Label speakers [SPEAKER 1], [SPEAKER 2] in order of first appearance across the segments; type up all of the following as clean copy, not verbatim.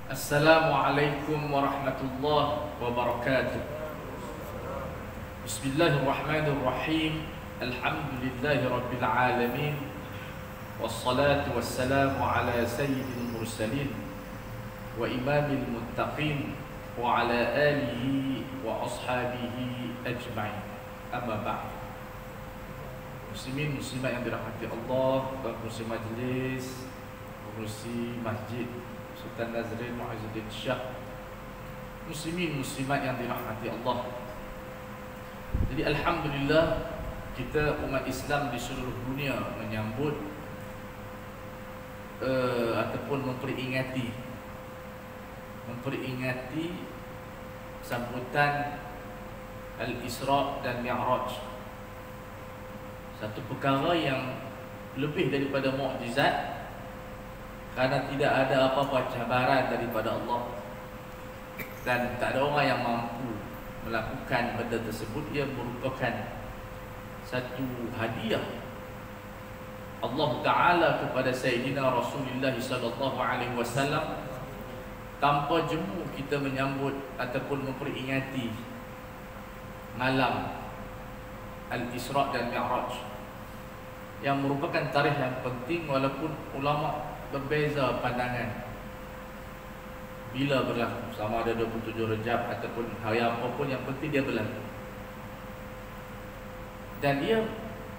[SPEAKER 1] Assalamualaikum warahmatullahi wabarakatuh. Bismillahirrahmanirrahim. Alhamdulillahi rabbil alamin. Wassalatu wassalamu ala sayyidil mursalin wa imamil muttaqin wa ala alihi wa ashabihi ajma'in. Amma ba'd. Muslimin muslimat yang dirahmati Allah, pengurusi majlis, pengurusi masjid Sultan Nazrin Mu'izzuddin Shah, muslimin muslimat yang dirahmati Allah. Jadi alhamdulillah, kita umat Islam di seluruh dunia menyambut ataupun memperingati sambutan Al-Isra dan Mi'raj. Satu perkara yang lebih daripada mukjizat, kerana tidak ada apa-apa cabaran daripada Allah, dan tak ada orang yang mampu melakukan benda tersebut. Ia merupakan satu hadiah Allah Ta'ala kepada Sayyidina Rasulullah SAW. Tanpa jemu kita menyambut ataupun memperingati malam Al-Isra dan Mi'raj, yang merupakan tarikh yang penting, walaupun ulama berbeza pandangan bila berlaku, sama ada 27 Rejab ataupun hari apapun, yang penting dia berlaku. Dan dia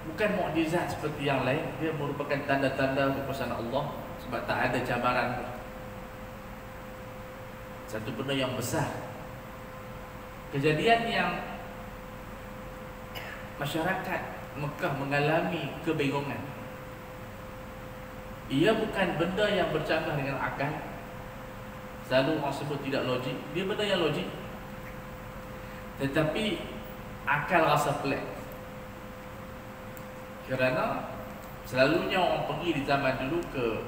[SPEAKER 1] bukan mukjizat seperti yang lain, dia merupakan tanda-tanda kekuasaan Allah, sebab tak ada cabaran. Satu benda yang besar, kejadian yang masyarakat Mekah mengalami kebingungan. Ia bukan benda yang bercanggah dengan akal. Selalu orang sebut tidak logik. Dia benda yang logik, tetapi akal rasa pelik. Kerana selalunya orang pergi di zaman dulu ke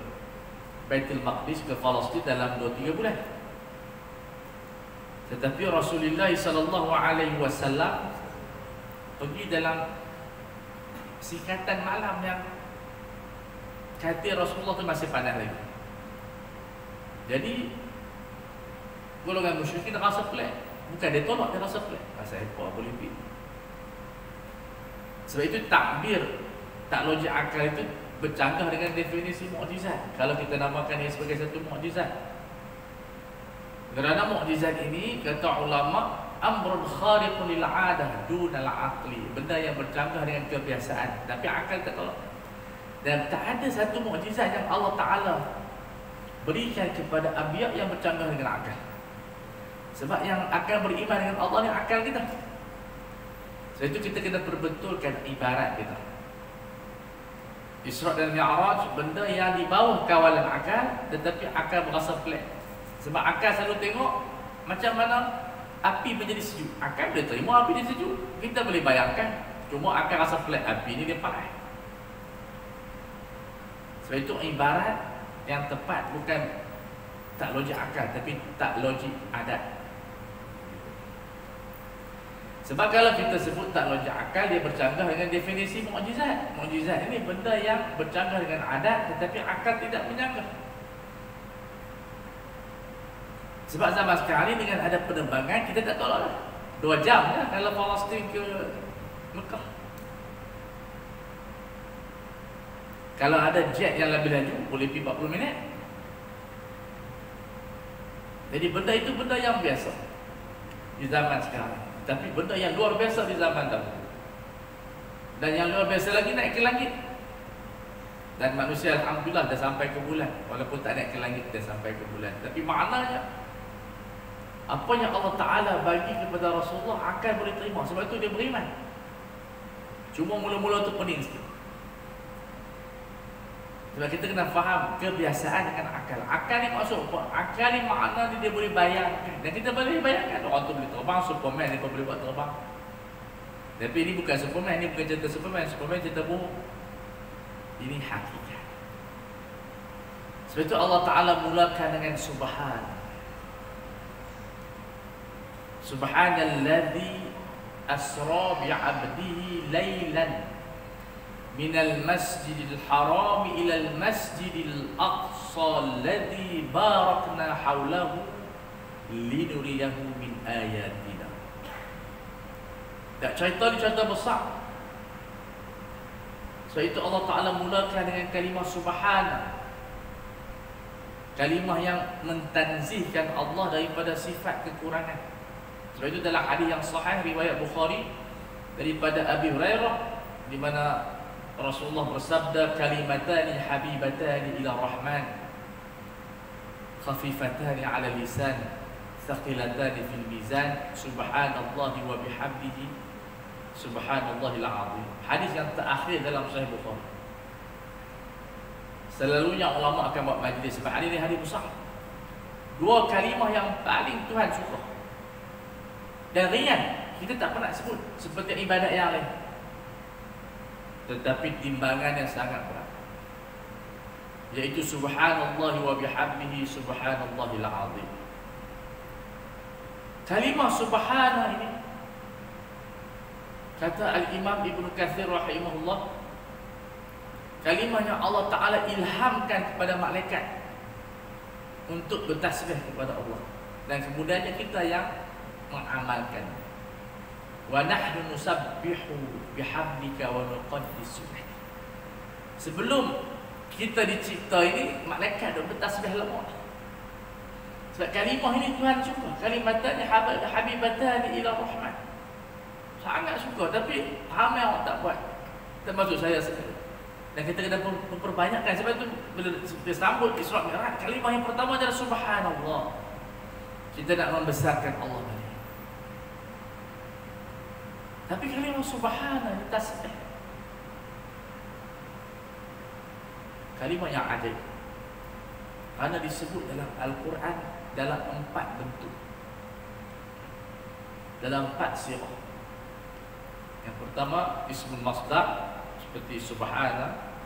[SPEAKER 1] Baitul Maqdis, ke Palestin dalam 2-3 bulan. Tetapi Rasulullah SAW pergi dalam sikatan malam yang kata Rasulullah tu masih panas lagi. Jadi golongan musyrikin rasa pelik. Bukan dia tolak, dia rasa pelik. Pasal apa boleh pergi? Sebab itu takbir tak logik akal itu bercanggah dengan definisi mukjizat. Kalau kita namakan ia sebagai satu mukjizat, kerana mukjizat ini, kata ulama, amrun khariqun lil 'adah dunal aqli, benda yang bercanggah dengan kebiasaan, tapi akal tak tolak. Dan tak ada satu mukjizat yang Allah Ta'ala berikan kepada anbiya yang bercanggah dengan akal. Sebab yang akan beriman dengan Allah ni akal kita. Sebab itu kita kena perbetulkan ibarat kita. Isra dan Mi'raj, benda yang di bawah kawalan akal, tetapi akal berasa pelik. Sebab akal selalu tengok macam mana api menjadi sejuk. Akal boleh terima api jadi sejuk, kita boleh bayangkan. Cuma akal rasa pelik, api ni dia panas. Sebab itu ibarat yang tepat bukan tak logik akal, tapi tak logik adat. Sebab kalau kita sebut tak logik akal, dia bercanggah dengan definisi mukjizat. Mukjizat ini benda yang bercanggah dengan adat, tetapi akal tidak menyanggah. Sebab zaman sekarang ni dengan ada penerbangan, kita tak tolak lah 2 jam lah kalau Palestin ke Mekah. Kalau ada jet yang lebih laju, boleh pergi 40 minit. Jadi benda itu benda yang biasa di zaman sekarang, tapi benda yang luar biasa di zaman dahulu. Dan yang luar biasa lagi, naik ke langit. Dan manusia alhamdulillah dah sampai ke bulan. Walaupun tak naik ke langit, dah sampai ke bulan. Tapi maknanya, apa yang Allah Ta'ala bagi kepada Rasulullah, akal boleh terima. Sebab itu dia beriman. Cuma mula-mula tu pening sikit. Sebab kita kena faham kebiasaan dengan akal. Akal ni maksud apa? Akal ni makna dia boleh bayangkan. Dan kita boleh bayangkan orang tu boleh terbang, Superman ni boleh buat terbang. Tapi ini bukan Superman, ini bukan cerita Superman. Superman cerita bohong. Ini hakikat. Sebab itu Allah Ta'ala mulakan dengan Subhan. Subhanalladzi asra bi'abdihi laylan minal masjidil harami ilal masjidil aqsa aqsa alladhi barakna hawlahu linuriyahu min ayatina. Tak, cerita ni cerita besar. Sebab itu Allah Ta'ala mulakan dengan kalimah subhana, kalimah yang mentanzihkan Allah daripada sifat kekurangan. Sebab itu dalam hadis yang sahih riwayat Bukhari daripada Abi Hurairah, di mana Rasulullah bersabda, kalimatani habibatani ila rahman, khafifatani ala lisan, thaqilatani fil mizan, subhanallahi wa bihamdihi, subhanallahil azim. Hadis yang terakhir dalam Sahih Bukhari. Selalunya ulama akan buat majlis sebab hadis ni hadis besar. Dua kalimah yang paling Tuhan suka dan ringan, kita tak pernah sebut seperti ibadat yang lain, tetapi timbangan yang sangat berat, yaitu subhanallah wa bihamdihi, subhanallahil azim. Kalimah subhana ini, kata Al-Imam Ibn Kathir rahimahullah, kalimah yang Allah Ta'ala ilhamkan kepada malaikat untuk bertasbih kepada Allah, dan kemudiannya kita yang mengamalkan. Wa nahnu nusabbihu bihamdika wa nuqaddisu lak. Sebelum kita dicipta ini, malaikat dah bertasbih lama. Sebab kalimah ini Tuhan suka. Kalimatani habibatani ila rahman, sangat suka, tapi ramai orang tak buat, termasuk saya sendiri. Dan kita kena memperbanyakkan. Sebab itu bila kita sambut Isra Mi'raj, kalimah yang pertama adalah subhanallah. Kita nak membesarkan Allah tadi. Tapi kalimah subhana ini tasbih, kalimah yang ajaib, kerana disebut dalam Al-Quran dalam 4 bentuk, dalam 4 sirah. Yang pertama ismul masdar seperti subhana,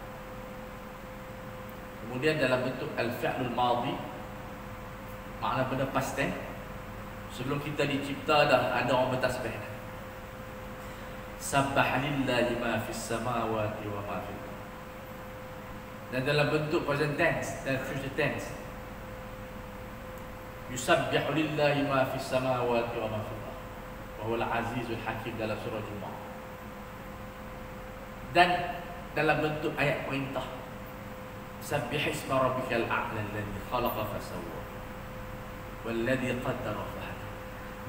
[SPEAKER 1] kemudian dalam bentuk al-fi'lul madhi, makna benda past tense. Sebelum kita dicipta dah ada orang bertasbih. Sabbaha lillahi ma fis samawati wa ma fil ardh. Dan dalam bentuk present tense dan future tense, yusabbihu lillahi ma fis samawati wa ma fil ardh wa huwal azizul hakim dalam surah Jumu'ah. Dan dalam bentuk ayat perintah, sabbih isma rabbikal a'la alladhi khalaqa fasawwa walladhi qaddara fahada.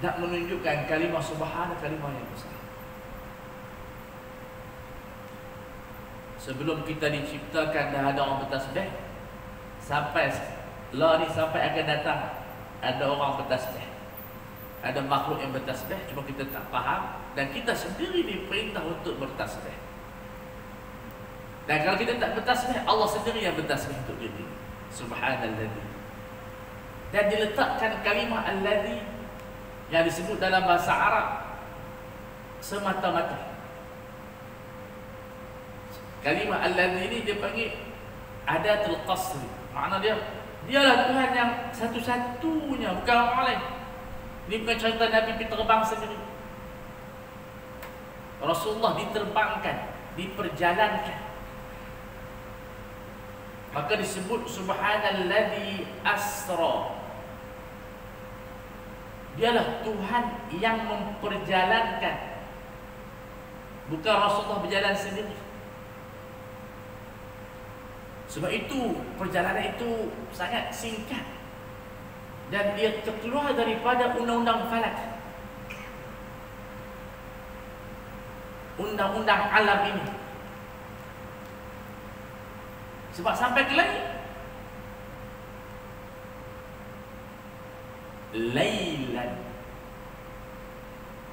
[SPEAKER 1] Nak menunjukkan kalimah subhana kalimah yang besar. Sebelum kita diciptakan dah ada orang bertasbih. Sampai lah ni, sampai akan datang ada orang bertasbih, ada makhluk yang bertasbih, cuma kita tak faham. Dan kita sendiri diperintah untuk bertasbih. Dan kalau kita tak bertasbih, Allah sendiri yang bertasbih untuk diri. Subhanalladzi. Dan diletakkan kalimah alladzi yang disebut dalam bahasa Arab semata-mata. Kalimah alladzi ini dia panggil adatul qasr. Makna dialah Tuhan yang satu-satunya, bukan orang lain. Ini bukan cerita Nabi terbang sendiri. Rasulullah diterbangkan, diperjalankan. Maka disebut subhanalladzi asra. Dialah Tuhan yang memperjalankan, bukan Rasulullah berjalan sendiri. Sebab itu perjalanan itu sangat singkat, dan dia terkeluar daripada undang-undang falak, undang-undang alam ini. Sebab sampai ke langit, lailan.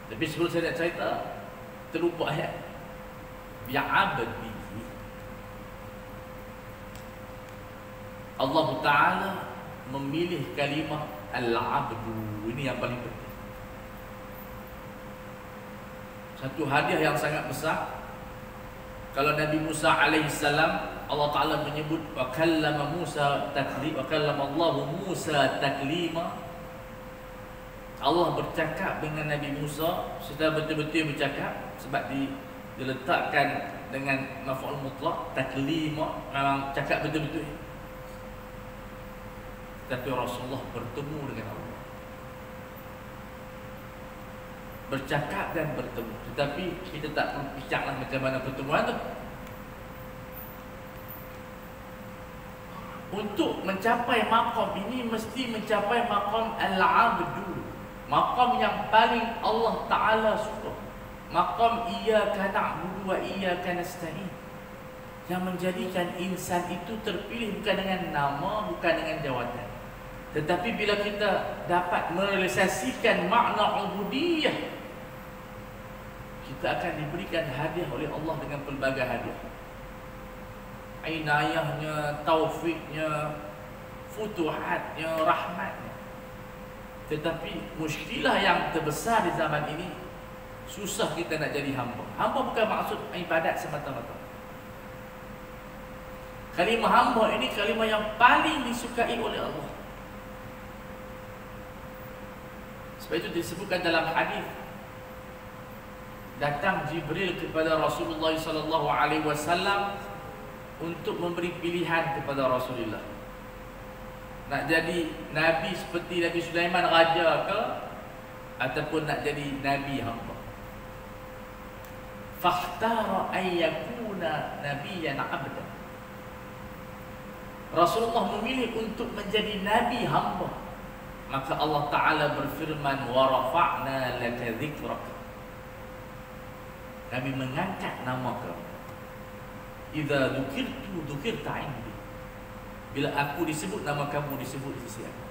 [SPEAKER 1] Tapi sebelum saya nak cerita, terlupa ayat bi'abdi. Allah Ta'ala memilih kalimah al-abdu. Ini yang paling penting. Satu hadiah yang sangat besar. Kalau Nabi Musa alaihissalam, Allah Ta'ala menyebut wa kallama Musa taklima, wa kallama Allah Musa taklima. Allah bercakap dengan Nabi Musa secara betul-betul bercakap, sebab diletakkan dengan maf'ul mutlak. Taklima, memang cakap betul-betul. Tetapi Rasulullah bertemu dengan Allah, bercakap dan bertemu. Tetapi kita tak perlu bincanglah macam mana pertemuan tu. Untuk mencapai maqam ini mesti mencapai maqam al-abdu, maqam yang paling Allah Ta'ala suka, maqam iyyaka na'budu wa iyyaka nasta'in, yang menjadikan insan itu terpilih bukan dengan nama, bukan dengan jawatan. Tetapi bila kita dapat merealisasikan makna ubudiyah, kita akan diberikan hadiah oleh Allah dengan pelbagai hadiah. Inayahnya, taufiknya, futuhatnya, rahmatnya. Tetapi muskilah yang terbesar di zaman ini, susah kita nak jadi hamba. Hamba bukan maksud ibadat semata-mata. Kalimah hamba ini kalimah yang paling disukai oleh Allah. Sebab itu disebutkan dalam hadis, datang Jibril kepada Rasulullah SAW untuk memberi pilihan kepada Rasulullah. Nak jadi Nabi seperti Nabi Sulaiman raja ke, ataupun nak jadi Nabi hamba. Fakhtara ayyakuna nabiyyan abda. Rasulullah memilih untuk menjadi Nabi hamba. Maka Allah Ta'ala berfirman, wa rafa'na laka dhikrak. Kami mengangkat nama kamu. Idza dzukirtu dzukirta indi. Bila aku disebut, nama kamu disebut di sisi aku.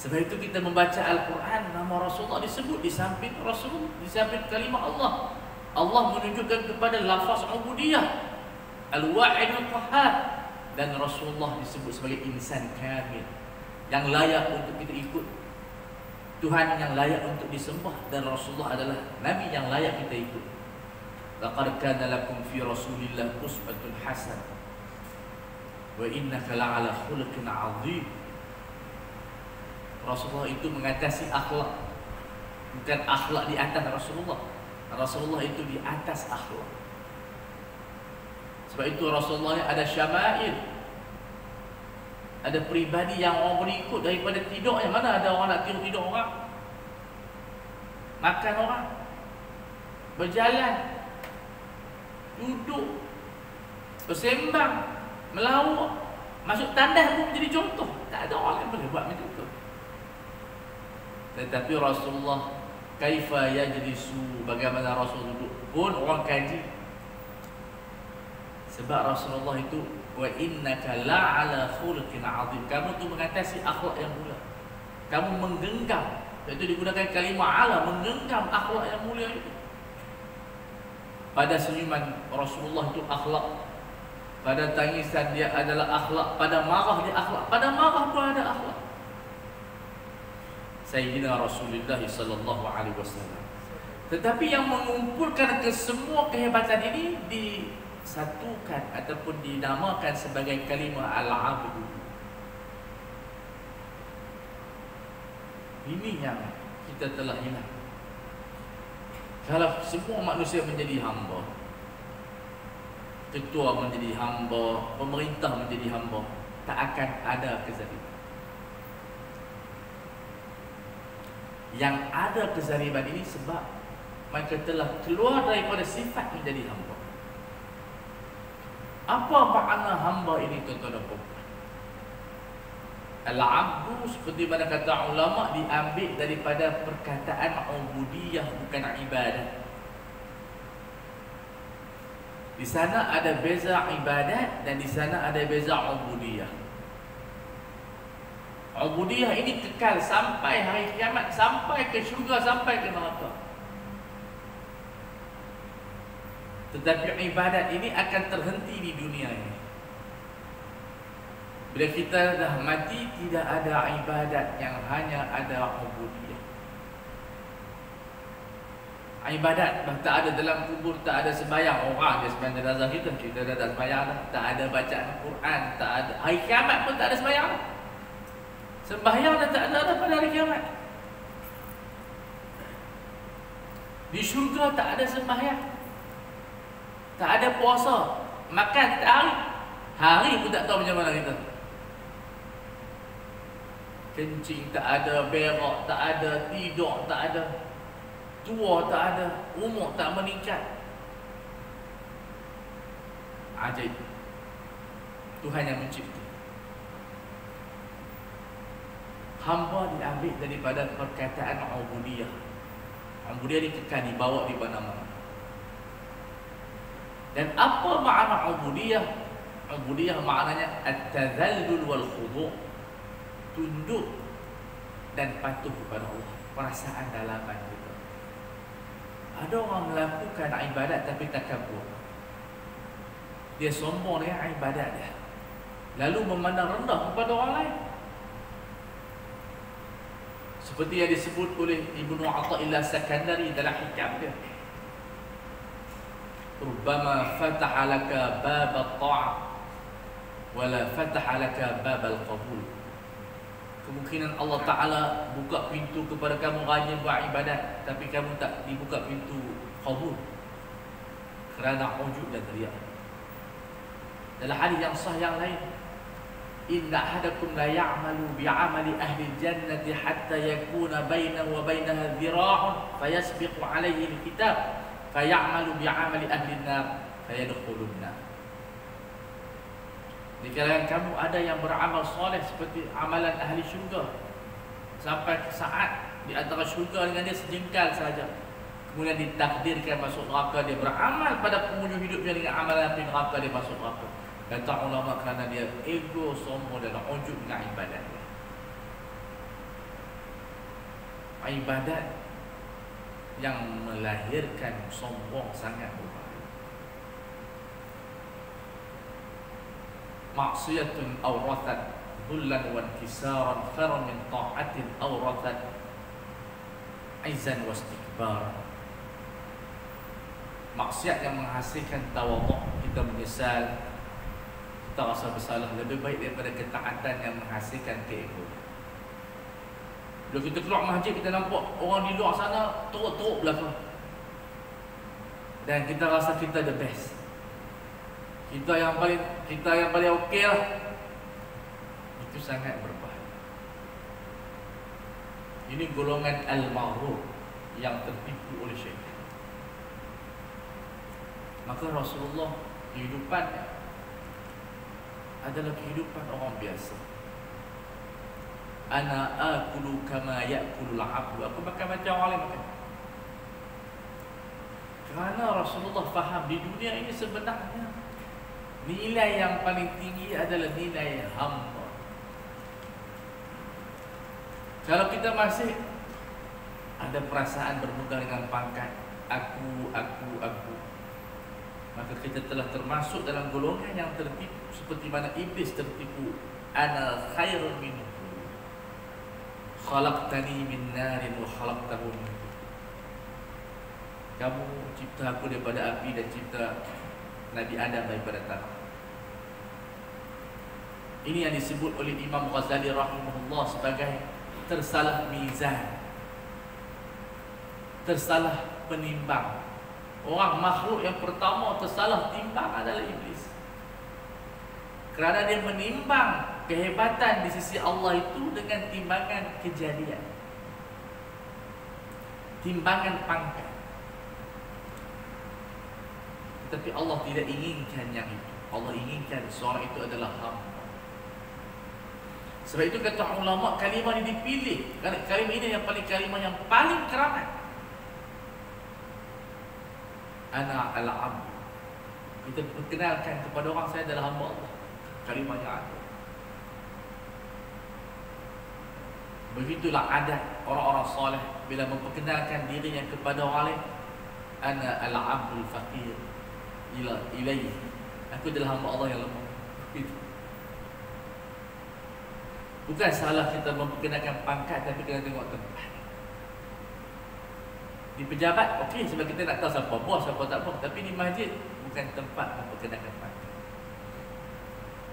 [SPEAKER 1] Sebab itu kita membaca Al-Quran, nama Rasulullah disebut di samping Rasul, di samping kalimah Allah. Allah menunjukkan kepada lafaz ubudiyah, Al-Wa'id Al-Qahhar, dan Rasulullah disebut sebagai insan kamil yang layak untuk kita ikut, Tuhan yang layak untuk disembah, dan Rasulullah adalah Nabi yang layak kita ikut. Laqad kana lakum fi Rasulillah uswatun hasanah wa innaka la'ala khuluqin 'adzim. Rasulullah itu mengatasi akhlak, bukan akhlak di atas Rasulullah. Rasulullah itu di atas akhlak. Sebab itu Rasulullah ada syama'il, ada peribadi yang orang berikut daripada tidur. Yang mana ada orang nak tidur orang, makan orang, berjalan, duduk, bersembang, melawak, masuk tandas pun menjadi contoh. Tak ada orang yang boleh buat macam tu. Tetapi Rasulullah, kaifa yajlisu, bagaimana Rasul duduk pun orang kaji. Sebab Rasulullah itu, wa innaka la'ala khuluqin 'adzim. Kamu tu mengatasi akhlak yang mulia. Kamu menggenggam, iaitu digunakan kalimah ala, menggenggam akhlak yang mulia itu. Pada senyuman Rasulullah itu akhlak, pada tangisan dia adalah akhlak, pada marah dia akhlak, pada marah pun ada akhlak. Sayyidina Rasulullah sallallahu alaihi wasallam. Tetapi yang mengumpulkan kesemua kehebatan ini disatukan ataupun dinamakan sebagai kalimah al-abdu. Ini yang kita telah hilang. Kalau semua manusia menjadi hamba, ketua menjadi hamba, pemerintah menjadi hamba, tak akan ada kezaliman. Yang ada kezaliman ini sebab mereka telah keluar daripada sifat menjadi hamba. Apa makna hamba ini, tuan-tuan dan puan? Al-abdu, seperti mana kata ulama, diambil daripada perkataan ubudiyah, bukan ibadat. Di sana ada beza ibadat dan di sana ada beza ubudiyah. Ubudiyah ini kekal sampai hari kiamat, sampai ke syurga, sampai ke neraka. Tetapi ibadat ini akan terhenti di dunia ini. Bila kita dah mati, tidak ada ibadat, yang hanya ada ubudiyah. Ibadat tak ada dalam kubur, tak ada sembahyang. Orang dia sembahyang jenazah kita dah tak sembahyang dah. Tak ada bacaan Quran, tak ada. Hari kiamat pun tak ada sembahyang. Sembahyang dah tak ada pada hari kiamat. Di syurga tak ada sembahyang, tak ada puasa, makan tak hari. Hari pun tak tahu macam mana kita. Kencing tak ada, berak tak ada, tidur tak ada, tua tak ada, umur tak meningkat. Ajaib. Tuhan yang mencipta. Hamba diambil daripada perkataan ubudiyah. Ubudiyah ni kekal dibawa di mana-mana. Dan apa makna ubudiyah? Ubudiyah maknanya at-tadhallul wal khudu', tunduk dan patuh kepada Allah. Perasaan dalaman kita. Ada orang melakukan ibadat tapi takabur. Dia sombong dengan ibadat dia, lalu memandang rendah kepada orang lain. Seperti yang disebut oleh Ibnu Athaillah Sakandari dalam hikam dia, rubbama fataha laka bab at-ta'ah wala fataha laka bab al-qabul. Kemungkinan Allah Ta'ala buka pintu kepada kamu rajin buat ibadat, tapi kamu tak dibuka pintu qabul kerana ujub dan riya. Dalam hadis yang sah yang lain, inna ahadakum la ya'malu bi'amali ahli jannati hatta yakuna bainahu wa bainaha dhira'un fayasbiqu alayhi al-kitab fayamalu bi'amali ahli an-nar fayadkhulun nar. Di kalangan kamu ada yang beramal soleh seperti amalan ahli syurga, sampai saat di antara syurga dengan dia sejengkal saja, kemudian ditakdirkan masuk neraka. Dia beramal pada penghujung hidupnya dengan amalan api neraka, dia masuk neraka. Kata ulama kerana dia ego, sombong dan ujub dengan ibadat. Ibadat yang melahirkan sombong sangat berbahaya. Maksiyatun awrathat dhullan wa inkisaran khairan min ta'atin awrathat izan wa istikbar. Maksiat yang menghasilkan tawaduk, kita menyesal, kita rasa bersalah, lebih baik daripada ketaatan yang menghasilkan keegoan. Bila kita keluar masjid, kita nampak orang di luar sana teruk-teruk belakang, dan kita rasa kita the best, kita yang paling okey lah. Itu sangat berbahaya. Ini golongan al-maghrur yang tertipu oleh syaitan. Maka Rasulullah kehidupannya adalah kehidupan orang biasa. Ana akulu kama ya'kulul 'abdu. Aku makan macam orang lain makan. Kerana Rasulullah faham di dunia ini sebenarnya nilai yang paling tinggi adalah nilai hamba. Kalau kita masih ada perasaan berpegang dengan pangkat aku, maka kita telah termasuk dalam golongan yang tertipu, seperti mana iblis tertipu. Ana khairun minhu khalaqtani min narin wa khalaqtahu min nur. Kamu cipta aku daripada api dan cipta Nabi Adam daripada tanah. Ini yang disebut oleh Imam Ghazali rahimahullah sebagai tersalah mizan, tersalah penimbang. Orang makhluk yang pertama tersalah timbang adalah iblis, kerana dia menimbang kehebatan di sisi Allah itu dengan timbangan kejadian, timbangan pangkat. Tetapi Allah tidak inginkan yang itu. Allah inginkan seorang itu adalah hamba. Sebab itu kata ulama, kalimah ini dipilih kerana kalimah ini yang kalimah yang paling keramat. Ana al-'abd. Kita perkenalkan kepada orang, saya adalah hamba Allah. Kalimah yang ada. Begitulah adat orang-orang soleh bila memperkenalkan dirinya kepada orang lain. Ana al-'abdul faqir ilaihi. Aku adalah hamba Allah yang lemah. Bukan salah kita memperkenalkan pangkat, tapi kena tengok tempat. Di pejabat, okey, sebab kita nak tahu siapa bos, siapa tak bos. Tapi di masjid, bukan tempat memperkenalkan pangkat.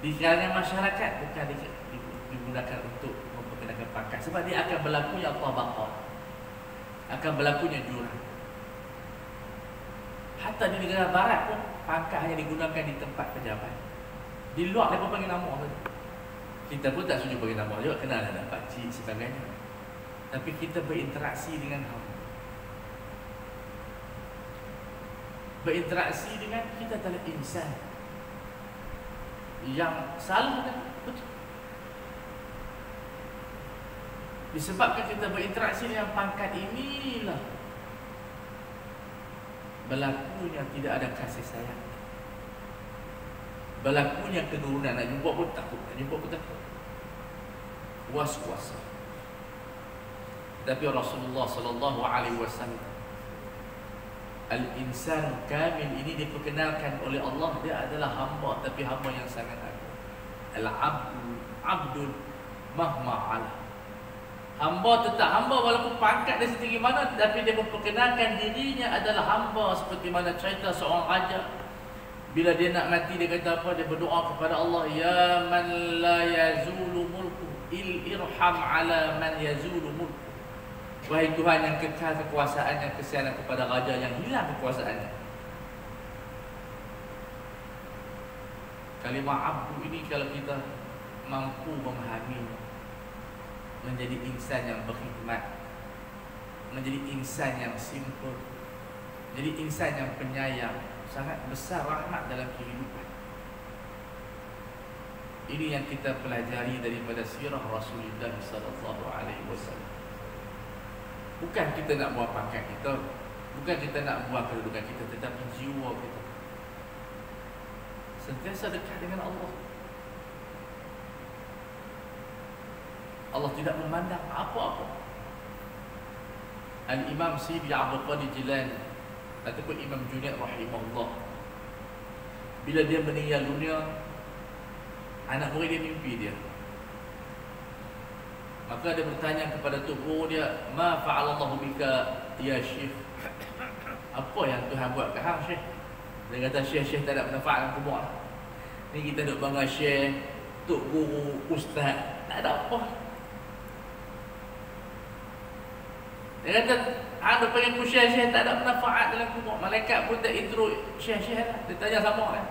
[SPEAKER 1] Di kalangan masyarakat, bukan digunakan untuk memperkenalkan pangkat. Sebab dia akan berlakunya tabaqah, akan berlakunya jurang. Hatta di negara barat pun, pangkat hanya digunakan di tempat pejabat. Di luar, mereka panggil nama saja. Kita pun tak setuju bagi nama juga, kenal ada pakcik sebagainya. Tapi kita berinteraksi dengan hamba. Berinteraksi dengan kita adalah insan yang salah dan betul. Disebabkan kita berinteraksi dengan pangkat inilah berlakunya tidak ada kasih sayang, berlakunya keturunan. Nak jumpa pun takut, nak jumpa pun takut, was-was. Tapi Rasulullah sallallahu alaihi wasallam, al-insan kamil ini diperkenalkan oleh Allah, dia adalah hamba, tapi hamba yang sangat agung. Al-abdu abdun mahma ala. Hamba tetap hamba walaupun pangkat dia setinggi mana, tapi dia memperkenalkan dirinya adalah hamba. Seperti mana cerita seorang raja, bila dia nak mati dia kata apa? Dia berdoa kepada Allah, ya man la yazulu mulku irham ala man yazulu mulku. Wahai Tuhan yang kekal kekuasaannya, kesianan kepada raja yang hilang kekuasaannya. Kalimah abdu ini kalau kita mampu memahaminya, menjadi insan yang berkhidmat, menjadi insan yang simple, menjadi insan yang penyayang, sangat besar rahmat dalam kehidupan. Ini yang kita pelajari daripada sirah Rasulullah sallallahu alaihi wasallam. Bukan kita nak buat pangkat kita, bukan kita nak buat kedudukan kita, tetapi jiwa kita sentiasa dekat dengan Allah. Allah tidak memandang apa-apa. Al-Imam Sidi Abdul Qadir Jilani ataupun Imam Junaid rahimahullah, bila dia meninggal dunia, anak murid dia mimpi dia. Maka dia bertanya kepada tok guru dia, ma fa'alallahu bika ya Syekh? Apa yang Tuhan buat kat hang, Syekh? Dia kata, Syekh tak ada manfaat dengan kubur. Ni kita duk bangga Syekh, tok guru, ustaz, tak ada apa. Dia kata, hang duk panggil aku Syekh, tak ada manfaat dalam kubur. Malaikat pun tak intro Syekh lah. Dia tanya sama kan.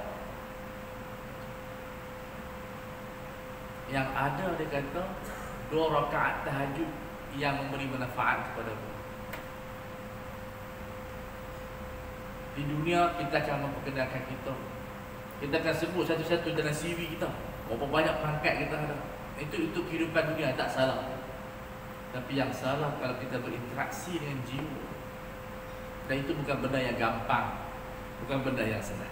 [SPEAKER 1] Yang ada dia kata 2 rakaat tahajud yang memberi manfaat kepada aku. Di dunia kita akan memperkenalkan kita. Kita akan sebut satu-satu dalam CV kita, berapa banyak pangkat kita ada. Itu kehidupan dunia, tak salah. Tapi yang salah kalau kita berinteraksi dengan jiwa. Dan itu bukan benda yang gampang, bukan benda yang senang.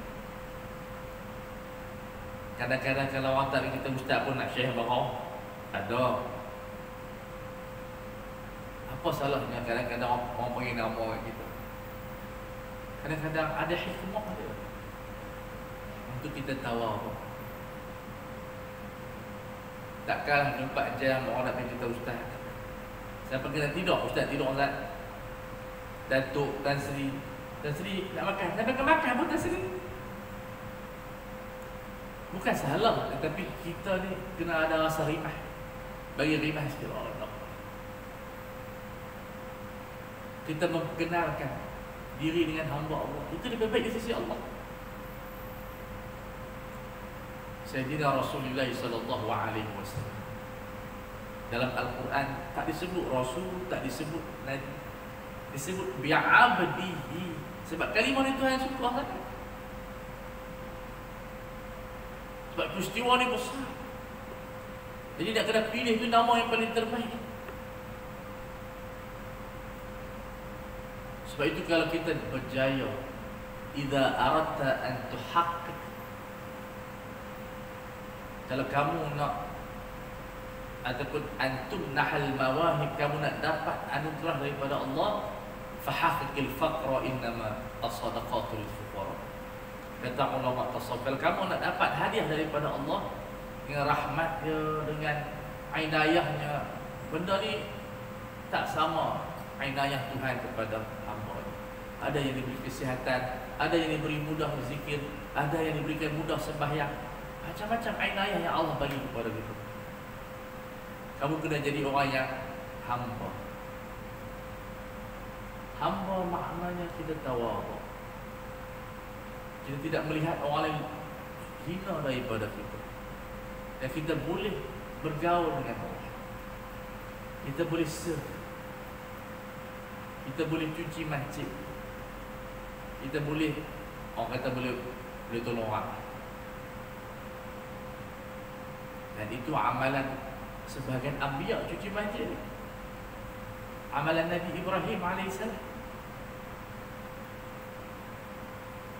[SPEAKER 1] Kadang-kadang kalau orang tak kita ustaz pun nak syekh barang, ada. Apa salahnya kadang-kadang orang panggil nama orang kita? Kadang-kadang ada hikmah dia untuk kita tahu apa. Takkan 4 jam orang nak panggil kita ustaz. Siapa kena tidur? Ustaz tidur Ustaz. Datuk Tan Sri nak makan. Siapa kena makan pun Tan Sri. Bukan salah, tetapi kita ni kena ada rasa rimah. Bagi rimah sikit Allah. Kita memperkenalkan diri dengan hamba Allah, itu lebih baik di sisi Allah. Sayyidina Rasulullah sallallahu alaihi wasallam dalam Al-Quran tak disebut Rasul, tak disebut Nabi, disebut bi'abdihi. Sebab kalimah itu yang suka sangat. Sebab peristiwa ni besar. Jadi nak kena pilih tu nama yang paling terbaik. Sebab itu kalau kita berjaya, idza aradta an tuhaqqiq, kalau kamu nak ataupun antum nahal mawahib, kamu nak dapat anugerah daripada Allah, fahaqiqil faqra innama as-sadaqatu lil fuqara. Kata ulama tasawuf, kalau kamu nak dapat hadiah daripada Allah dengan rahmatnya, dengan inayahnya, benda ni tak sama inayah Tuhan kepada hamba. Ada yang diberi kesihatan, ada yang diberi mudah berzikir, ada yang diberikan mudah sembahyang. Macam-macam inayah yang Allah bagi kepada kita. Kamu kena jadi orang yang hamba. Hamba maknanya kita tawaduk. Kita tidak melihat orang lain hina daripada kita. Dan kita boleh bergaul dengan Allah. Kita boleh serve, kita boleh cuci masjid, kita boleh, orang kata boleh tolong orang. Dan itu amalan sebahagian anbiya, cuci masjid. Amalan Nabi Ibrahim AS.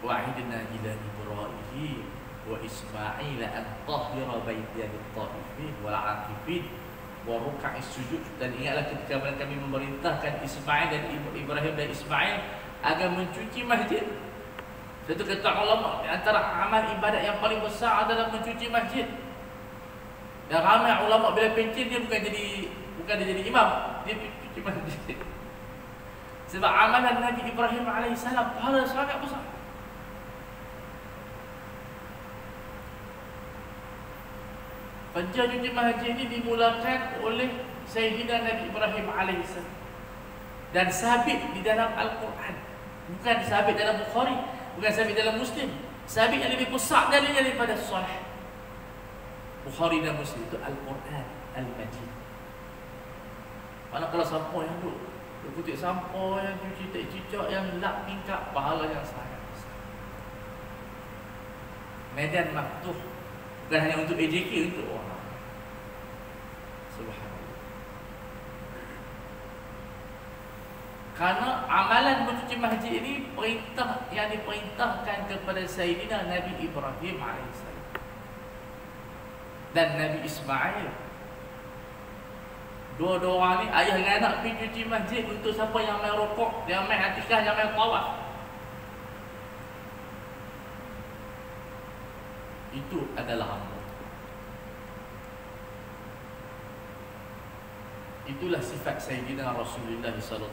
[SPEAKER 1] Wa'idna ila Ibrahim wa Ismail an tahhira baitiya lit-ta'ifin wal 'akifin wa ruk'is sujud. Dan ingatlah ketika kami memerintahkan Ismail dan Ibrahim dan Ismail agar mencuci masjid. Satu kata ulama, antara amal ibadat yang paling besar adalah mencuci masjid. Dan ramai ulama bila pencen dia bukan dia jadi imam, dia cuci masjid. Sebab amalan Nabi Ibrahim AS pahala sangat besar. Kerja cuci masjid ini dimulakan oleh Sayyidina Nabi Ibrahim AS dan sabit di dalam Al-Quran, bukan sabit dalam Bukhari, bukan sabit dalam Muslim. Sabit yang lebih besar daripada Sahih Bukhari dan Muslim itu Al-Quran Al-Majid. Mana kalau sampah yang duk kutip sampah, yang cuci tak cicak, yang lap tingkap, pahala yang sangat besar. Medan maftuh, bukan hanya untuk AJK, untuk orang. Subhanallah. Karena amalan mencuci masjid ini perintah yang diperintahkan kepada Sayyidina Nabi Ibrahim AS dan Nabi Ismail. Dua-dua orang ni, ayah dengan anak, pergi cuci masjid untuk siapa yang main rokok, yang main atikah, yang main tawaf. Itu adalah hamba. Itulah sifat Sayyidina Rasulullah SAW.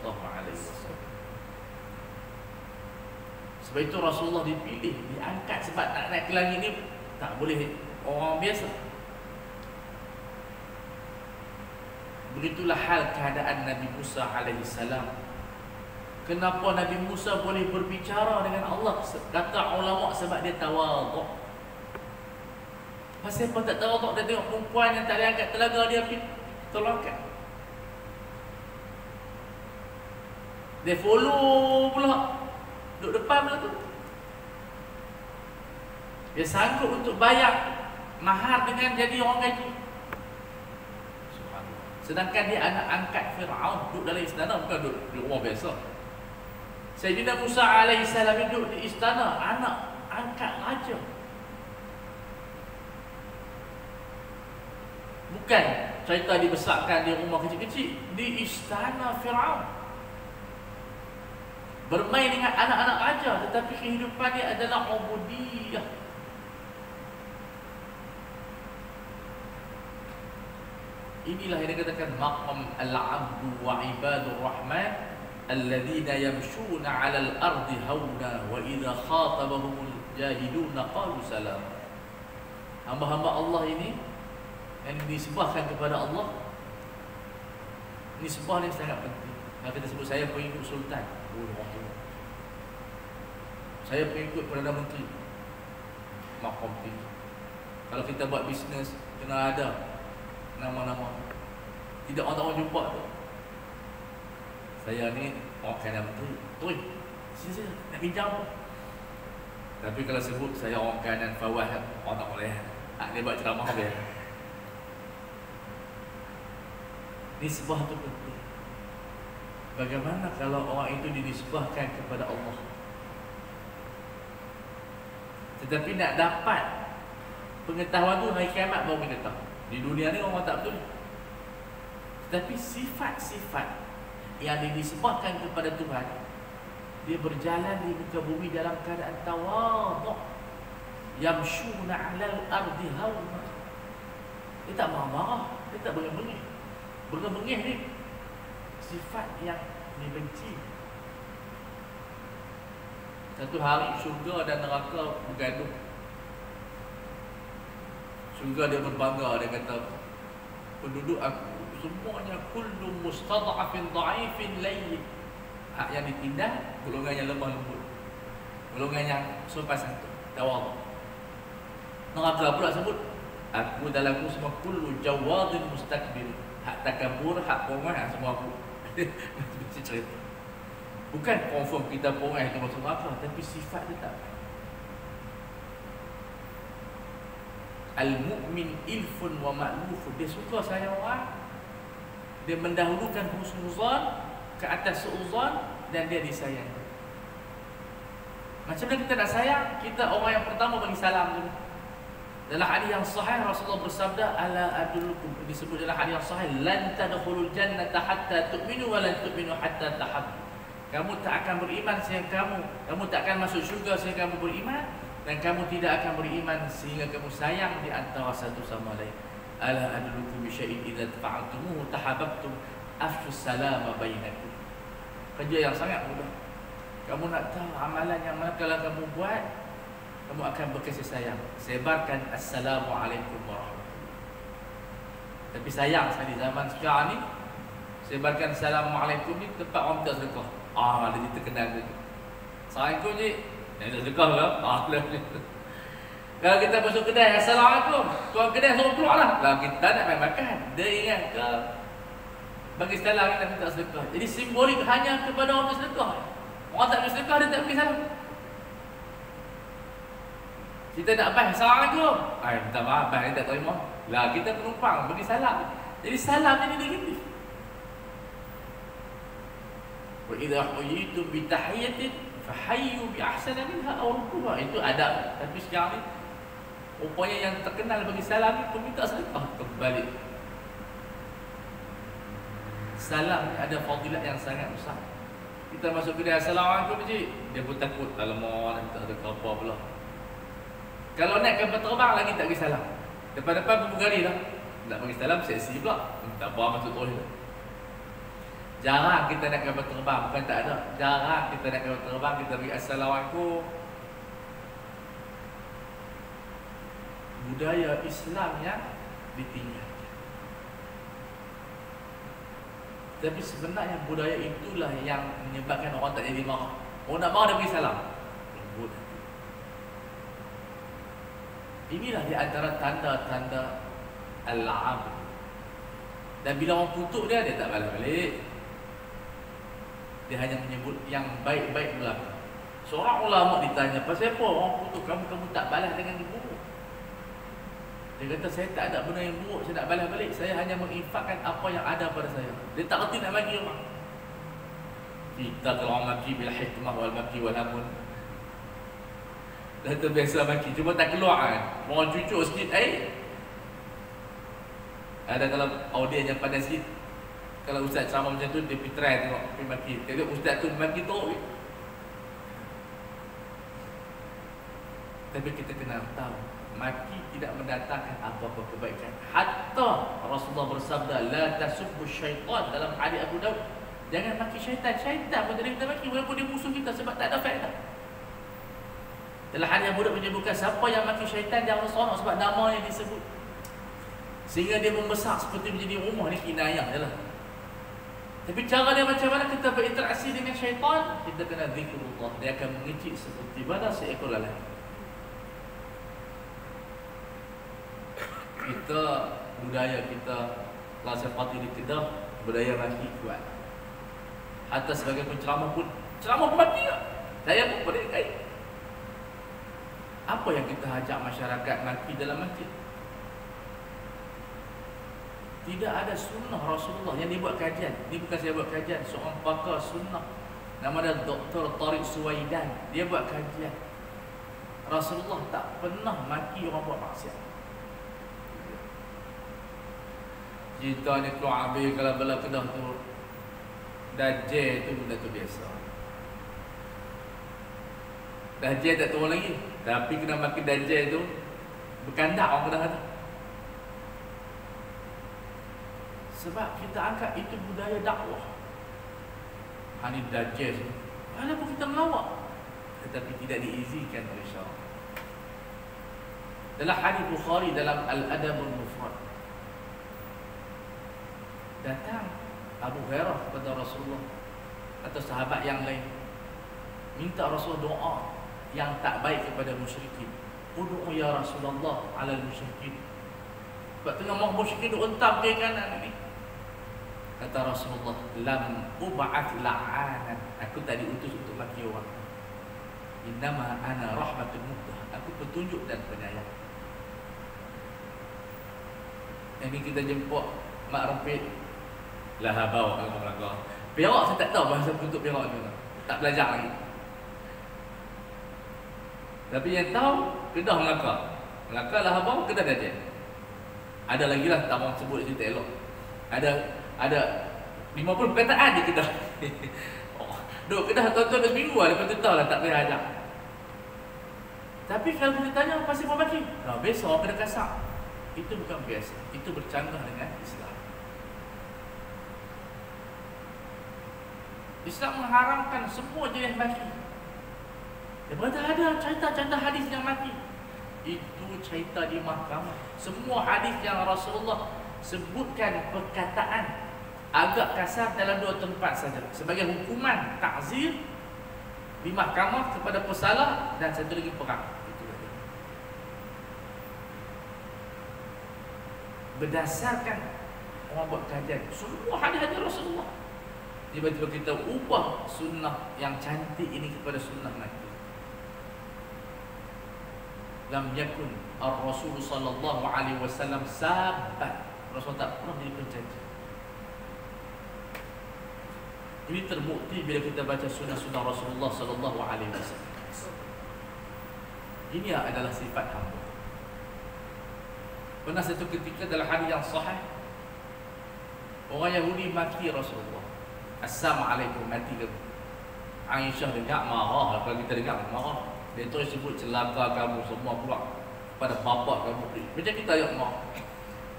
[SPEAKER 1] Sebab itu Rasulullah dipilih, diangkat. Sebab nak naik ke langit ni tak boleh orang biasa. Begitulah hal keadaan Nabi Musa AS. Kenapa Nabi Musa boleh berbicara dengan Allah? Kata ulama, sebab dia tawaduk. Pasal apa tak tawaduk? Dia tengok perempuan yang tak ada angkat telaga, dia pergi tolong angkat. Dia follow pula, duduk depan pula tu. Dia sanggup untuk bayar mahar dengan jadi orang gaji. Sedangkan dia anak angkat Fir'aun, duduk dalam istana, bukan duduk di rumah biasa. Sayyidina Musa AS duduk di istana, anak angkat raja. Bukan cerita dibesarkan di rumah kecil-kecil, di istana Fir'aun. Bermain dengan anak-anak raja, tetapi kehidupan dia adalah ubudiyah. Inilah yang dikatakan maqam al-'abdu wa ibadur rahman alladzina yamshuna 'alal ardi hauna wa idza khatabahumul jahiluna qalu salam. Hamba-hamba Allah ini yang disembahkan kepada Allah, nisbah ni sangat penting. Kalau kita sebut saya pengikut sultan, saya pengikut Perdana Menteri, maqam tinggi. Kalau kita buat bisnes, kena ada nama-nama. Tidak orang tak mau jumpa tu. Saya ni orang Perdana Menteri, tuan, sini nak bincang apa? Tapi kalau sebut saya orang kanan Fawaz, orang tak boleh. Dia buat ceramah dia. Nisbah tu penting. Bagaimana kalau orang itu dinisbahkan kepada Allah? Tetapi nak dapat pengetahuan tu hari kiamat baru kita tahu. Di dunia ni orang tak betul. Tetapi sifat-sifat yang dinisbahkan kepada Tuhan, dia berjalan di muka bumi dalam keadaan tawaduk. Yamshuna 'alal ardi hauna. Dia tak marah-marah, dia tak bengih-bengih. Bengih-bengih ni sifat yang dibenci. Satu hari syurga dan neraka bergaduh. Syurga dia berbangga, dia kata, penduduk aku semuanya kullu mustad'afin dha'ifin layyin. Hak yang ditindas, golongan yang lemah lembut, golongan yang sopan santun, tawaduk. Neraka pula sebut Aku dalam aku semua kullu jawadin mustakbir. Hak takabur, hak pongai, semua aku. Mesti cerita. Bukan confirm kita pongai itu maksud apa, tapi sifat dia tak. Al-mu'min ilfun wa ma'lufun. Dia suka sayang orang. Dia mendahulukan husnuzan ke atas su'uzan, dan dia disayang. Macam mana kita nak sayang? Kita orang yang pertama bagi salam dulu. Dalam hadis yang sahih Rasulullah bersabda, ala adullukum, disebut dalam hadis yang sahih, lan tadkhulul jannata hatta tu'minu wa lan tu'minu hatta tahabbu. Kamu tak akan beriman sehingga kamu tak akan masuk syurga sehingga kamu beriman, dan kamu tidak akan beriman sehingga kamu sayang di antara satu sama lain. Ala adullukum bi syai'in idza fa'altumuhu tahabbtum afshu salama bainakum. Kerja yang sangat mudah. Kamu nak tahu amalan yang mana kalau kamu buat, kamu akan berkasih sayang. Sebarkan Assalamualaikum warahmatullahi. Tapi sayang sekali zaman sekarang ni, sebarkan Assalamualaikum ni tempat orang tak sedekah. Dia terkenal tu. Assalamualaikum je. Yang tak sedekah ke? Kalau kita masuk kedai, Assalamualaikum, tuan kedai suruh keluar lah. Kita nak main makan. Dia ingat ke bagi salam kita minta sedekah. Jadi simbolik hanya kepada orang yang sedekah. Orang tak sedekah, dia tak bagi salam. Kita nak baik, Assalamualaikum. Minta maaf, baik, dia tak terima. Kita penumpang, bagi salam. Jadi salam ni negatif. Wa idza huyitum bi tahiyatin fahayyu bi ahsana minha aw rudduha. Itu adab. Tapi sekarang ni rupanya yang terkenal bagi salam ni peminta sedekah kembali. Salam ni ada fadilat yang sangat besar. Kita masuk kedai, Assalamualaikum je, dia pun takut, alamak nanti tak ada apa pula. Kalau naik kapal terbang lagi tak bagi salam. Depan-depan pemugari lah, nak bagi salam seksi pula. Tak apa masuk terus. Jarang kita naik kapal terbang, bukan tak ada. Jarang kita naik kapal terbang, kita bagi Assalamualaikum. Budaya Islam yang ditinggalkan. Tapi sebenarnya budaya itulah yang menyebabkan orang tak jadi marah. Orang nak marah dia bagi salam. Lembut hati. Inilah di antara tanda-tanda al-'am. Dan bila orang kutuk dia tak balas balik. Dia hanya menyebut yang baik-baik belakang. Seorang ulama ditanya, pasal apa orang kutuk kamu tak balas dengan buruk? Dia kata, saya tak ada benda yang buruk, saya nak balas balik. Saya hanya menginfakkan apa yang ada pada saya. Dia tak reti nak bagi orang. Kita kalau orang maki bil hikmah wal maki wal hamun, dah terbiasa maki, cuma tak keluar kan. Orang cucuk sikit air. Ada kalau audiens yang pandai sikit, kalau ustaz ceramah macam tu, dia pergi try tengok, pergi maki. Tengok ustaz tu maki teruk. Tapi kita kena tahu, maki tidak mendatangkan apa-apa kebaikan. Hatta Rasulullah bersabda, la tasubbu syaitan, dalam hadis Abu Daud, jangan maki syaitan. Syaitan pun tidak kita maki, walaupun dia musuh kita, sebab tak ada faedah. Dalam hadis Abu Daud menyebutkan, siapa yang maki syaitan jangan seronok sebab namanya disebut, sehingga dia membesar seperti menjadi rumah. Ni kinayah je lah. Tapi cara dia macam mana kita berinteraksi dengan syaitan? Kita kena zikrullah. Dia akan mengicik seperti mana seekor lalat. Kita, budaya kita, kalau seperti di Kedah, budaya maki kuat. Hatta sebagai penceramah pun, ceramah pun maki tak? Saya pun pada kait. Apa yang kita ajak masyarakat maki dalam masjid? Tidak ada sunnah Rasulullah yang dibuat kajian. Ini bukan saya buat kajian, seorang pakar sunnah, nama dia Dr. Tariq Suwaidan. Dia buat kajian. Rasulullah tak pernah maki orang buat maksiat. Cerita ni keluar habis kalau bela Kedah tu, Dajjal tu benda tu biasa. Dajjal tak turun lagi, tapi kena maki Dajjal tu berkandak orang Kedah tu. Sebab kita angkat itu budaya dakwah. Hani Dajjal tu, walaupun kita melawak, tetapi tidak diizinkan oleh syarak. Dalam hadis Bukhari dalam Al-Adabul Mufrad, datang Abu Hurairah kepada Rasulullah atau sahabat yang lain, minta Rasulullah doa yang tak baik kepada musyrikin. Ud'u ya Rasulullah 'alal musyrikin. Sebab tengah mau musyrikin duk hentam kiri kanan ni. Kata Rasulullah, lam ub'ats la'anan. Aku tak diutus untuk maki orang. Innama ana rahmatul muhdah. Aku petunjuk dan penyayang. Ini kita jemput mak rempit lahabau kalau Melaka. Perak saya tak tahu bahasa bentuk perak tu. Tak belajar lagi. Tapi yang tahu Kedah Melaka. Melaka lahabau, Kedah Dajjal. Ada lagi lah tak mahu sebut cerita elok. Ada 50 perkataan di Kedah. Duk Kedah tuan-tuan dah seminggu lah, lepas tu tahu lah tak boleh ajak. Tapi kalau kita tanya pasal apa bagi? Biasa orang kena kasar. Itu bukan biasa. Itu bercanggah dengan Islam. Islam mengharamkan semua jenis maki. Daripada ada cerita-cerita hadis yang maki. Itu cerita di mahkamah. Semua hadis yang Rasulullah sebutkan perkataan agak kasar dalam 2 tempat saja. Sebagai hukuman ta'zir di mahkamah kepada pesalah dan satu lagi perang. Itu saja. Berdasarkan orang buat kajian semua hadis-hadis Rasulullah. Tiba-tiba kita ubah sunnah yang cantik ini kepada sunnah mati. Lam yakun ar-Rasul sallallahu alaihi wasallam sabat. Rasul tak pernah jadi pencaci. Ini terbukti bila kita baca sunnah-sunnah Rasulullah sallallahu alaihi wasallam. Ini adalah sifat hamba. Pernah satu ketika dalam hadis yang sahih, orang Yahudi maki Rasulullah. Assalamualaikum, mati kamu. Aisyah dengar marah. Kalau kita dengar marah, dia terus sebut celaka kamu semua pula pada bapa kamu. Macam kita ayat marah.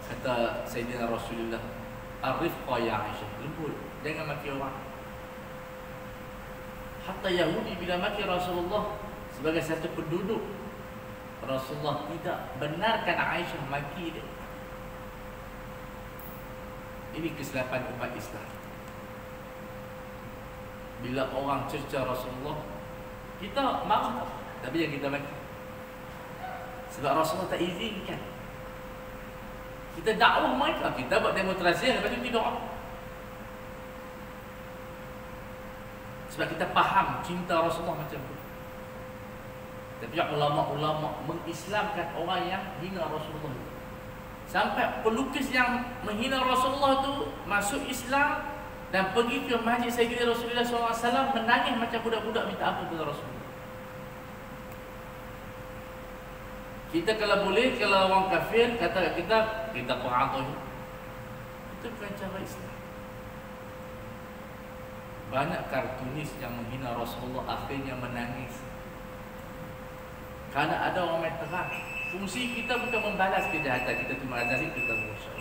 [SPEAKER 1] Kata Sayyidina Rasulullah, arifqa ya Aisyah, lembut, jangan maki orang. Hatta Yahudi bila maki Rasulullah sebagai satu penduduk, Rasulullah tidak benarkan Aisyah maki dia. Ini kesilapan umat Islam. Bila orang cerca Rasulullah, kita marah tak? Tapi yang kita maki. Sebab Rasulullah tak izinkan. Kita dakwah mereka, kita buat demonstrasi, lepas itu tidak. Sebab kita faham cinta Rasulullah macam tu. Tapi ulama-ulama mengislamkan orang yang hina Rasulullah itu. Sampai pelukis yang menghina Rasulullah itu masuk Islam dan pergi ke masjid Sayyidina Rasulullah SAW menangis macam budak-budak minta ampun kepada Rasulullah. Kita kalau boleh, kalau orang kafir kata kita perang tu. Itu bukan cara Islam. Banyak kartunis yang menghina Rasulullah akhirnya menangis. Kerana ada orang yang terang. Fungsi kita bukan membalas kejahatan kita, tu mengazari kita berusaha.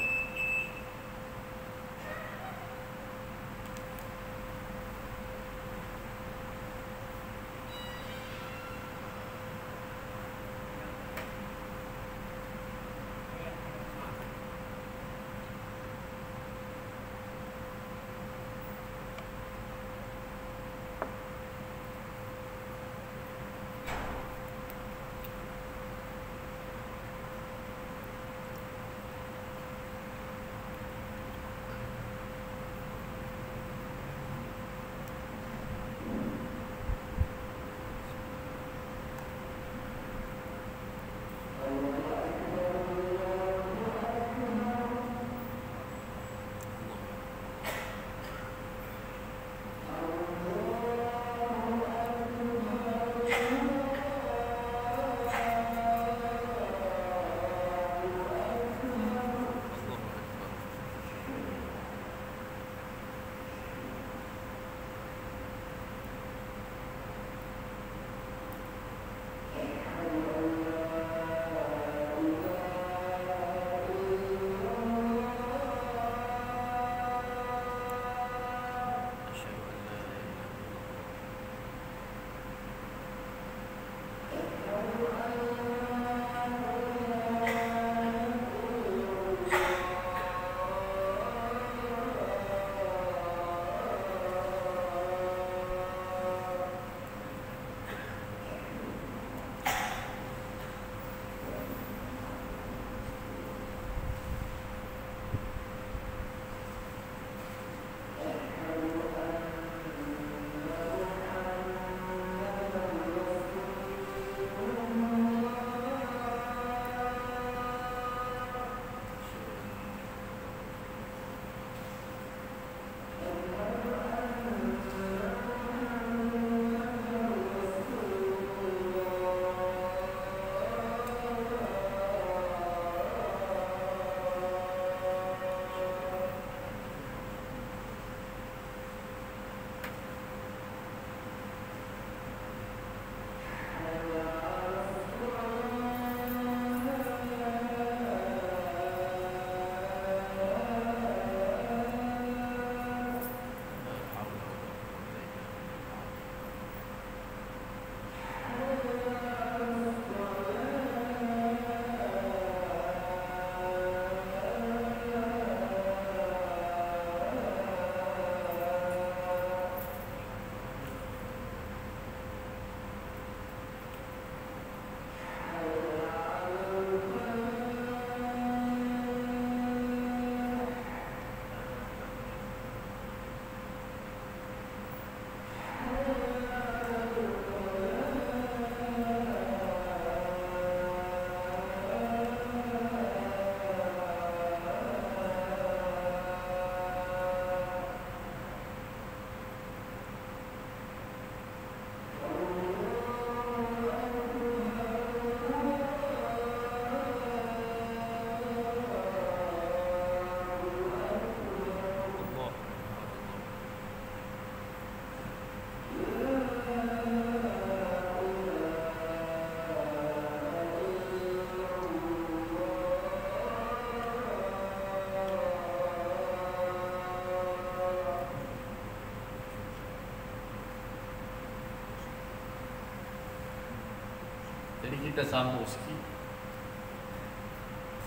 [SPEAKER 1] Jadi kita sambung sikit.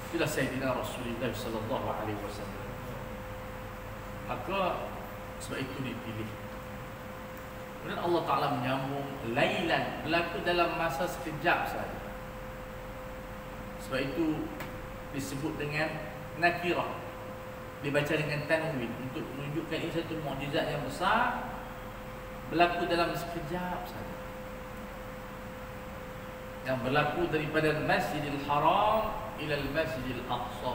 [SPEAKER 1] Itulah Sayyidina Rasulullah sallallahu alaihi wasallam. Maka sebab itu dipilih. Kemudian Allah Ta'ala menyambung lailan, berlaku dalam masa sekejap saja. Sebab itu disebut dengan nakirah, dibaca dengan tanwin untuk menunjukkan ini satu mukjizat yang besar, berlaku dalam sekejap saja. Yang berlaku daripada Masjidil Haram ila Masjidil Aqsa.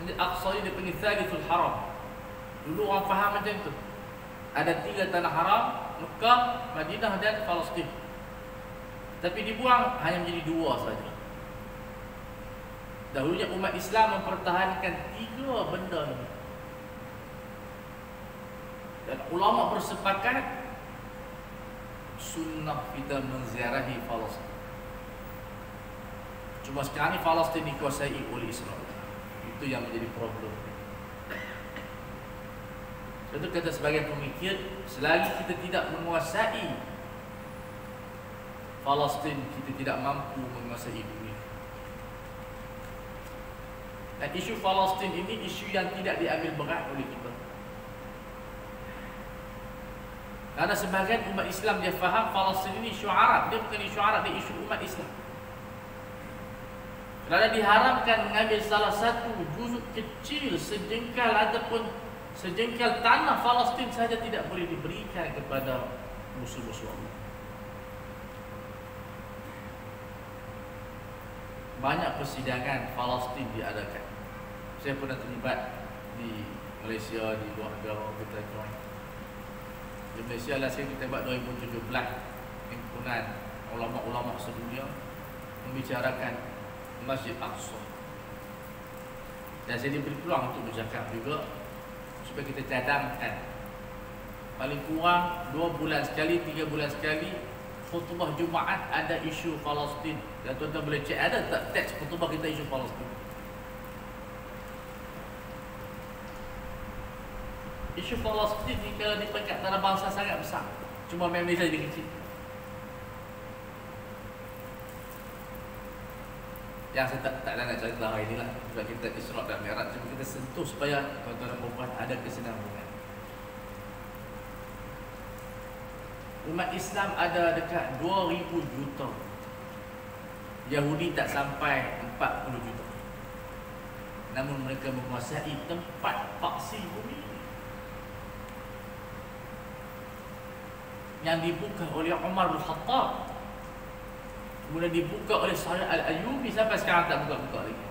[SPEAKER 1] Masjid Aqsa ini dipanggil Thalithul Haram. Dulu orang faham macam tu. Ada 3 tanah haram, Mekah, Madinah dan Palestin. Tapi dibuang hanya menjadi 2 saja. Dahulunya umat Islam mempertahankan 3 benda ini. Dan ulama bersepakat sunnah kita menziarahi Palestin. Cuma sekarang ni Palestin dikuasai oleh Israel. Itu yang menjadi problem. Itu kata sebagai pemikir, selagi kita tidak menguasai Palestin, kita tidak mampu menguasai dunia. Dan isu Palestin ini isu yang tidak diambil berat oleh kita. Karena sebahagian umat Islam dia faham Palestin ini isu Arab. Dia bukan isu Arab, dia isu umat Islam. Kerana diharamkan mengambil salah satu juzuk kecil, sejengkal ataupun sejengkal tanah Palestin saja tidak boleh diberikan kepada musuh-musuh Allah. Banyak persidangan Palestin diadakan. Saya pernah terlibat di Malaysia, di luar negara kita join. Di Malaysia lah saya ditembak 2017, himpunan ulama-ulama sedunia membicarakan Masjid Aqsa. Dan saya diberi peluang untuk bercakap juga supaya kita cadangkan paling kurang 2 bulan sekali, 3 bulan sekali khutbah Jumaat ada isu Palestin. Dan tuan-tuan boleh cek ada tak teks khutbah kita isu Palestin. Isu Palestin ni kalau di peringkat antarabangsa sangat besar. Cuma Malaysia jadi kecil. Yang saya tak nak cerita hari inilah sebab kita Isra' dan Mi'raj, cuma kita sentuh supaya tuan-tuan dan puan ada kesinambungan. Umat Islam ada dekat 2000 juta. Yahudi tak sampai 40 juta. Namun mereka menguasai tempat paksi bumi yang dibuka oleh Umar bin Khattab, kemudian dibuka oleh Salih Al-Ayyubi, sampai sekarang tak buka-buka lagi.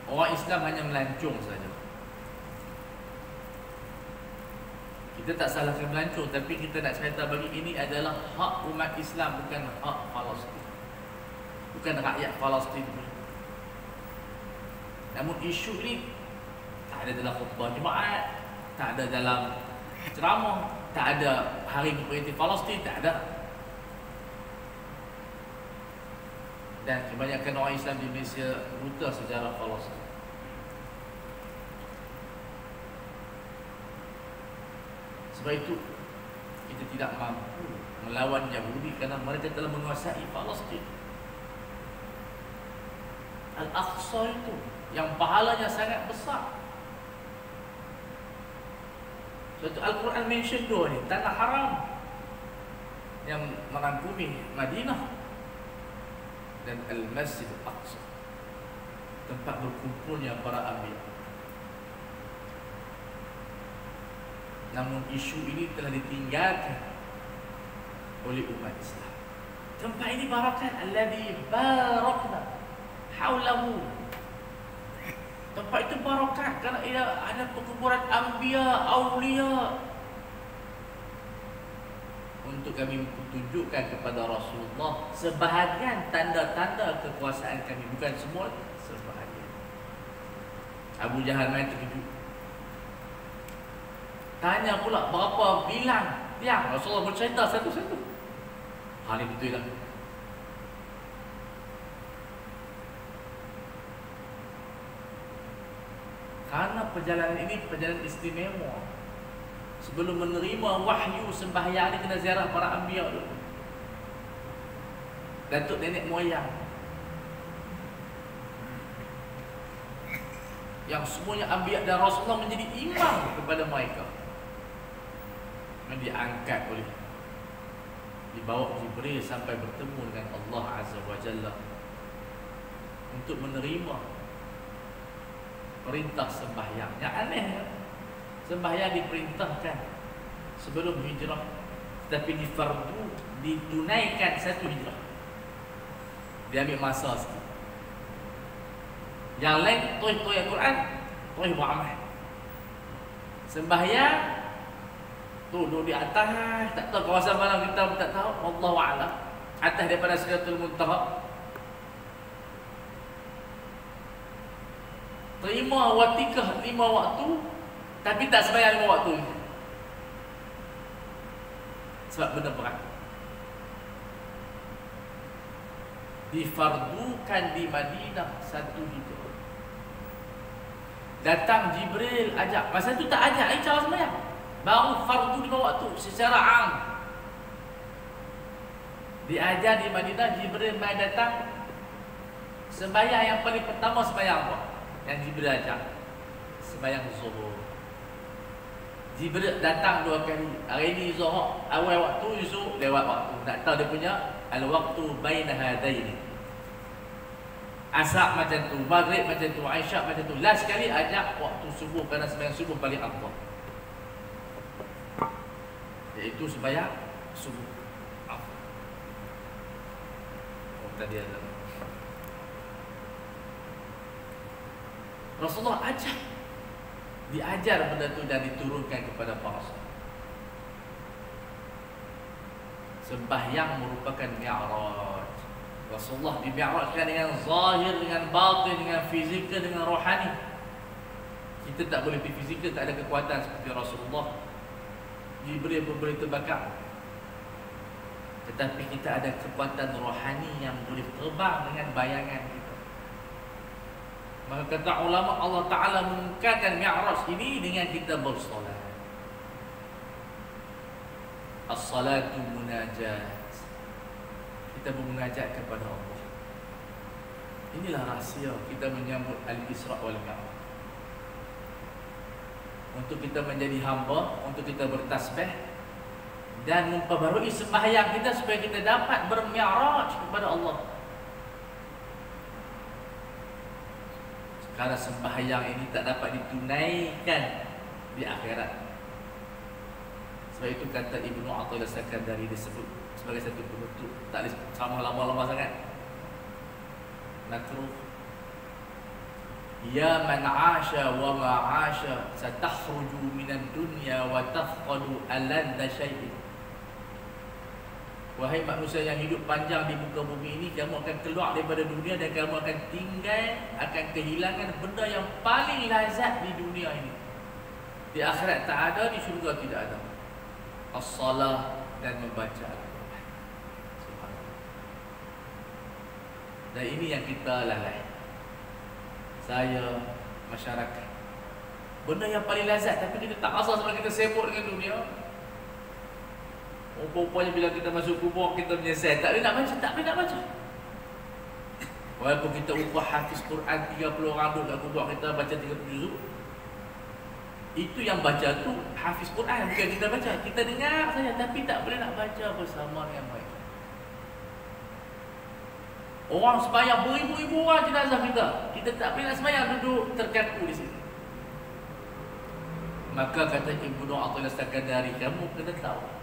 [SPEAKER 1] Orang Islam hanya melancung saja. Kita tak salahkan melancung, tapi kita nak cerita bagi ini adalah hak umat Islam, bukan hak Palestin, bukan rakyat Palestin. Namun isu ini tak ada dalam khutbah Jumaat, tak ada dalam ceramah, tak ada hari kemerdekaan Palestin, tak ada. Dan kebanyakan orang Islam di Malaysia buta sejarah Palestin. Sebab itu kita tidak mampu melawan Yahudi kerana mereka telah menguasai Palestin. Al-Aqsa itu yang pahalanya sangat besar. Sebab Al-Quran mention 2 ni, tanah haram yang merangkumi Madinah dan Al-Masjid Al-Aqsa, tempat berkumpulnya para anbiya. Namun isu ini telah ditinggalkan oleh umat Islam. Tempat ini barakat alladhi barakna haulahu. Tempat itu barakat kerana ada perkuburan anbiya, aulia. Untuk kami tunjukkan kepada Rasulullah sebahagian tanda-tanda kekuasaan kami, bukan semua, sebahagian. Abu Jahal main terkejut. Tanya pula berapa bilang tiang. Rasulullah bercerita satu-satu. Hal ini betul lah. Karena perjalanan ini perjalanan istimewa. Sebelum menerima wahyu sembahyang ni kena ziarah para anbiya dulu. datuk nenek moyang yang semuanya Anbiya dan Rasulullah menjadi imam kepada mereka, yang diangkat oleh, dibawa Jibril sampai bertemu dengan Allah Azza wa Jalla untuk menerima perintah sembahyang. Yang aneh, sembahyang diperintahkan sebelum hijrah, tapi di fardu ditunaikan satu hijrah. Dia ambil masa sikit. Yang lain toih Al-Quran, toih beramal. Sembahyang duduk di atas, tak tahu kawasan mana kita pun tak tahu, wallahu a'lam. Atas daripada Sidratul Muntaha. Terima watikah 5 waktu, tapi tak sembahyang 5 waktu. Sebab benda berat. Difardukan di Madinah satu hijrah. Datang Jibril ajak. Masa tu tak ajak cara sembahyang. Baru fardu 5 waktu secara am. Diajar di Madinah, Jibril mai datang. Sembahyang yang paling pertama sembahyang apa? Yang Jibril ajak. Sembahyang zuhur. Jibril datang 2 kali. Hari ni zuhur awal waktu, esok lewat waktu. Tak tahu dia punya al-waqtu baina hadaini. Asar macam tu, maghrib macam tu, Aisyah macam tu. Last sekali ajak waktu subuh, kerana sembahyang subuh paling afdal, iaitu sembahyang subuh. Oh, tadi ada Rasulullah ajar, diajar benda tu dan diturunkan kepada para sahabat. Sembahyang merupakan mi'raj. Rasulullah dimi'rajkan dengan zahir, dengan batin, dengan fizikal, dengan rohani. Kita tak boleh pergi fizikal, tak ada kekuatan seperti Rasulullah. Jibril pun boleh terbakar, tetapi kita ada kekuatan rohani yang boleh terbang dengan bayangan kita. Maka kata ulama, Allah Ta'ala mengungkapkan mi'raj ini dengan kita bersolat. As-salatu munajat. Kita bermunajat kepada Allah. Inilah rahsia kita menyambut Al-Isra wal Mi'raj. Untuk kita menjadi hamba, untuk kita bertasbih dan memperbarui sembahyang kita supaya kita dapat bermi'raj kepada Allah. Sekarang sembahyang ini tak dapat ditunaikan di akhirat. Sebab itu kata Ibnu Athaillah Sakandari disebut sebagai satu penutup, tak boleh sama lama-lama sangat. Nakruh. Ya man 'asha wa ma 'asha satakhruju minan dunya wa tafqadu aladda syai'in. Wahai manusia yang hidup panjang di muka bumi ini, kamu akan keluar daripada dunia dan kamu akan tinggal, akan kehilangan benda yang paling lazat di dunia ini. Di akhirat tak ada, di syurga tidak ada. As-salah dan membaca Al-Quran. Subhanallah. Dan ini yang kita lalai. Saya, masyarakat. Benda yang paling lazat, tapi kita tak rasa sebab kita sibuk dengan dunia. Rupanya bila kita masuk kubur, kita menyesal. Tak boleh nak baca, tak boleh nak baca. Walaupun kita upah hafiz Quran 30 orang duduk kat kubur kita baca 30 juzuk, itu yang baca tu hafiz Quran, bukan kita baca. Kita dengar saja, tapi tak boleh nak baca bersama dengan mereka. Orang sembahyang beribu-ribu orang jenazah kita, kita tak boleh nak sembahyang, duduk terkaku di sini. Maka kata Ibnu Athaillah Sakandari, kamu kena tahu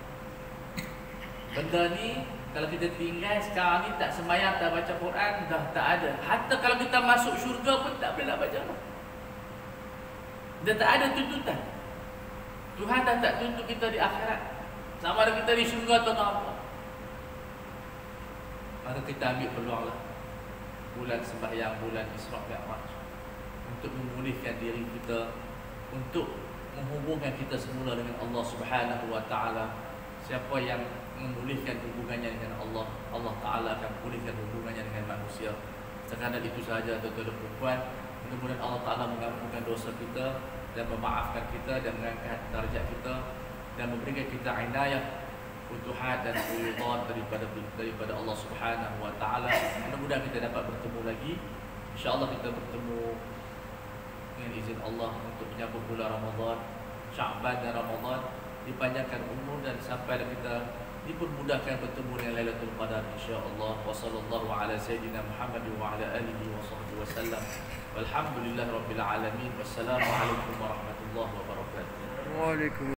[SPEAKER 1] benda ni, kalau kita tinggal sekarang ni tak sembahyang, tak baca Quran, dah tak ada. Hatta kalau kita masuk syurga pun tak boleh nak baca. Dia tak ada tuntutan. Tuhan dah tak tuntut kita di akhirat, sama ada kita di syurga atau apa. Maka kita ambil peluanglah bulan sembahyang, bulan Isra Mi'raj, untuk memulihkan diri kita, untuk menghubungkan kita semula dengan Allah Subhanahu wa Ta'ala. Siapa yang memulihkan hubungannya dengan Allah, Allah Ta'ala akan pulihkan hubungannya dengan manusia. Sekadar itu sahaja tuan-tuan dan puan. Mudah-mudahan Allah Ta'ala mengampunkan dosa kita dan memaafkan kita dan mengangkat darjat kita dan memberikan kita inayah futuhat dan fuyudat daripada Allah Subhanahu wa taala. Mudah-mudahan kita dapat bertemu lagi. Insya-Allah kita bertemu dengan izin Allah untuk menyambut bulan Ramadan, Sya'ban dan Ramadan, dipanjangkan umur dan sampai kita dipermudahkan bertemu dengan Lailatul Qadar insya-Allah. Wa sallallahu ala sayyidina Muhammad wa ala alihi wa sahbihi wasallam. Walhamdulillahirabbil alamin. Wassalamualaikum warahmatullahi wabarakatuh.
[SPEAKER 2] Waalaikumsalam.